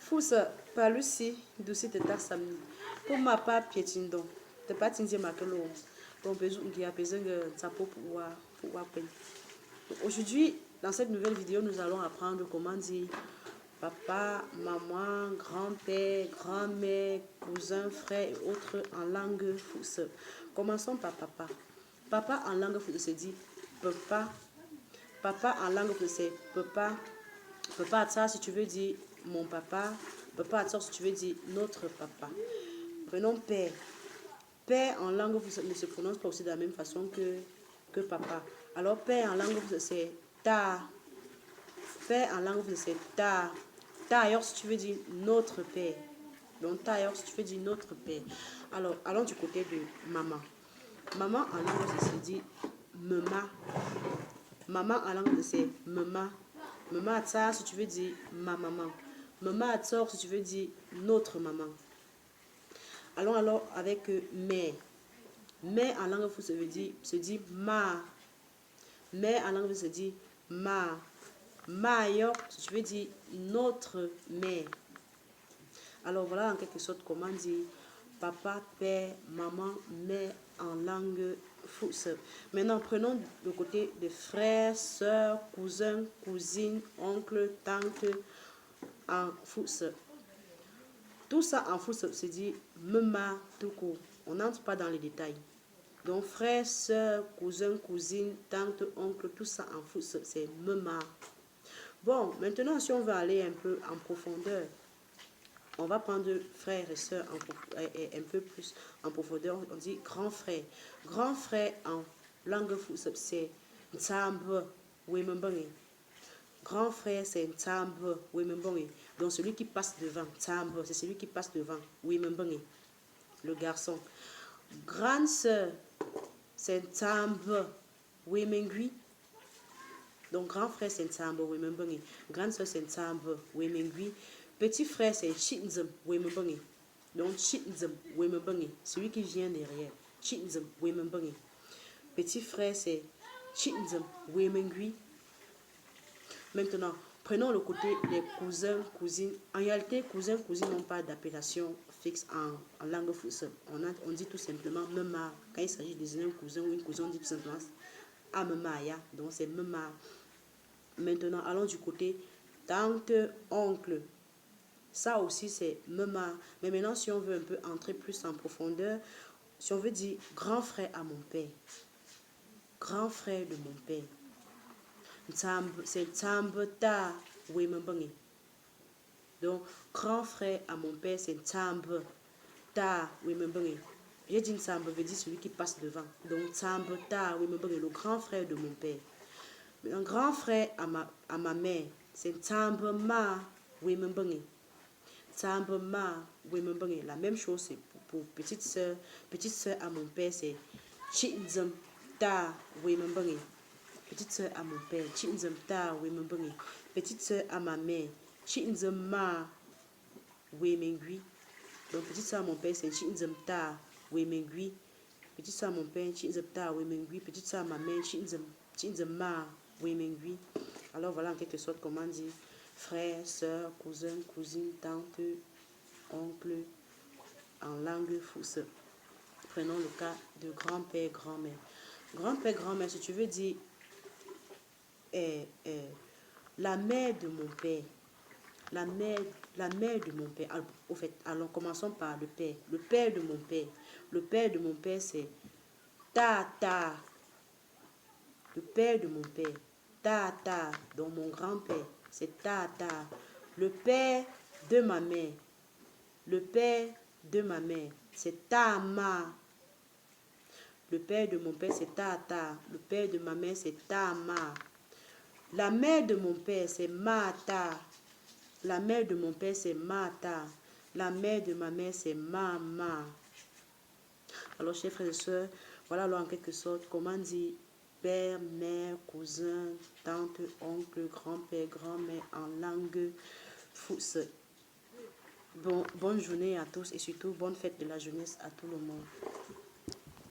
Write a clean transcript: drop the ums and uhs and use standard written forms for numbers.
Fousa, par Lucie, douce de ta samedi. Pour ma part, piétine donc. De pas t'indier ma queue. Bon, besoin qui a besoin de sa peau pour peine. Aujourd'hui, dans cette nouvelle vidéo, nous allons apprendre comment dire papa, maman, grand-père, grand-mère, cousin, frère et autres en langue fousse. Commençons par papa. Papa en langue fousse se dit papa. Papa en langue fousse c'est papa. Papa à ça si tu veux dire mon papa. Papa à ça si tu veux dire notre papa. Prenons père. Père en langue fousse ne se prononce pas aussi de la même façon que papa. Alors père en langue fousse c'est ta. Père en langue fousse c'est ta. Ta ailleurs si tu veux dire notre père. Donc ta ailleurs si tu veux dire notre père. Alors allons du côté de maman. Maman en langue fousse se dit mama. Maman en langue fousse c'est mama. Maman à ça si tu veux dire ma maman. Maman à tort si tu veux dire notre maman. Allons alors avec mère. Mère en langue fousse se dit ma. Mère en langue fousse se dit ma. Ma ailleurs si tu veux dire notre mère. Alors voilà en quelque sorte comment dire papa, père, maman, mère en langue fousse. Maintenant prenons le côté de frères, sœurs, cousins, cousines, oncles, tantes en fousse. Tout ça en fousse se dit mema tout court. On n'entre pas dans les détails. Donc frères, sœurs, cousins, cousines, tantes, oncles, tout ça en fousse c'est mema. Bon, maintenant si on veut aller un peu en profondeur, on va prendre frères et sœurs un peu plus en profondeur. On dit grand frère. Grand frère en langue fousse c'est Ntambe Wemembongi. Grand frère c'est Ntambe Wemembongi. Donc celui qui passe devant. Ntambe, c'est celui qui passe devant. Wemembongi. Le garçon. Grande sœur c'est Ntambe Wemengui. Donc grand frère c'est Ntambe Wemembongi. Grande sœur c'est Ntambe Wemengui. Petit frère, c'est Chinzem Wemembongi. Donc, Chinzem Wemembongi. Celui qui vient derrière. Chinzem Wemembongi. Petit frère, c'est Chinzem Wemengui. Maintenant, prenons le côté des cousins, cousines. En réalité, cousins, cousines n'ont pas d'appellation fixe en langue fousse. On dit tout simplement Mema. Quand il s'agit de désigner un cousin ou une cousine, on dit tout simplement Amemaya. Donc, c'est Mema. Maintenant, allons du côté tante, oncle. Ça aussi, c'est mema. Mais maintenant, si on veut un peu entrer plus en profondeur, si on veut dire grand frère à mon père, grand frère de mon père, c'est Tambeta Wemembongi. Donc, grand frère à mon père, c'est Tambeta Wemembongi. J'ai dit Ntambe veut dire celui qui passe devant. Donc, Tambeta Wemembongi, le grand frère de mon père. Un grand frère à ma mère, c'est Tambema Wemembongi. Tambema Wemembongi. La même chose c'est pour petite sœur. Petite sœur à mon père c'est Chinzem Ta Wemembongi. Petite sœur à mon père Chinzem Ta Wemembongi. Petite sœur à ma mère Chinzem Ma Wemengui. Donc petite sœur à mon père c'est Chinzem Ta Wemengui. Petite sœur à mon père Chinzem Ta Wemengui. Petite sœur à ma mère Chinzem Ma Wemengui. Alors voilà en quelque sorte comment dire frère, soeur, cousin, cousine, tante, oncle en langue fousse. Prenons le cas de grand-père, grand-mère. Grand-père, grand-mère, si tu veux dire la mère de mon père, la mère de mon père. Alors, au fait, alors commençons par le père. Le père de mon père. Le père de mon père, c'est Tata. Le père de mon père. Tata. Donc mon grand-père, c'est Tata. Le père de ma mère. Le père de ma mère, c'est Tama. Le père de mon père, c'est Tata. Le père de ma mère, c'est Tama. La mère de mon père, c'est Mata. La mère de mon père, c'est Mata. La mère de ma mère, c'est Mama. Alors, chers frères et sœurs, voilà alors en quelque sorte comment dire père, mère, cousin, tante, oncle, grand-père, grand-mère en langue fousse. Bonne journée à tous et surtout bonne fête de la jeunesse à tout le monde.